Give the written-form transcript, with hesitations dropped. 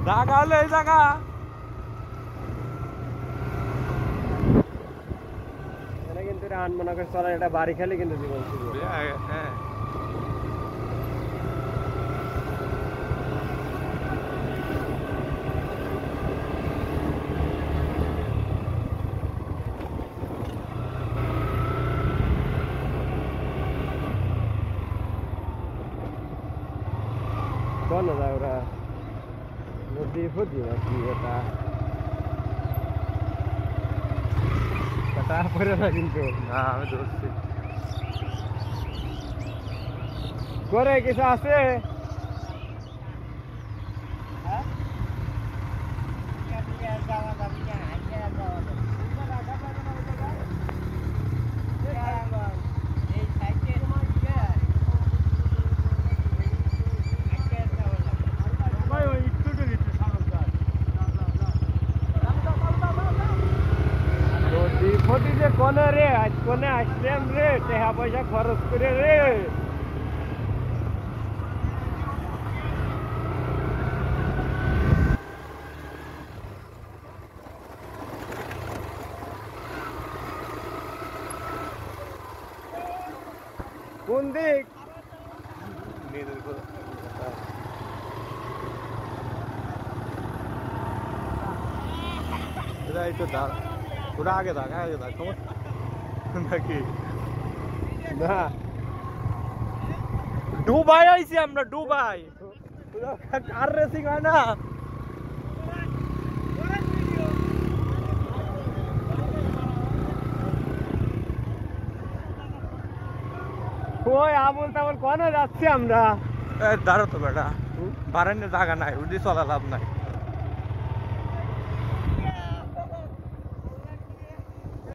জায়গা হলো এই জায়গা এটা কিন্তু রান মনে করে চলার একটা বাড়ি খেলে কিন্তু জীবন শুরু। হ্যাঁ কোন যায় ওরা নদী ফুদি নাকি এটা কাটা পড়ে না কিন্তু না আমি ধরছি করে কিছু আছে নদী যে কোনে রে আজ কোনে আসলাম রে টাকা পয়সা খরচ করে রে কোন দিক এই তো দাঁড় ওরা আগে থাক নাকি না দুবাই আইছি আমরা দুবাই কার রেসিং হয় না ওই আমল তামল কোনে যাচ্ছি আমরা দাঁড়ো তো বেটা বারান্দার জায়গা নাই উঠে চলা লাভ নাই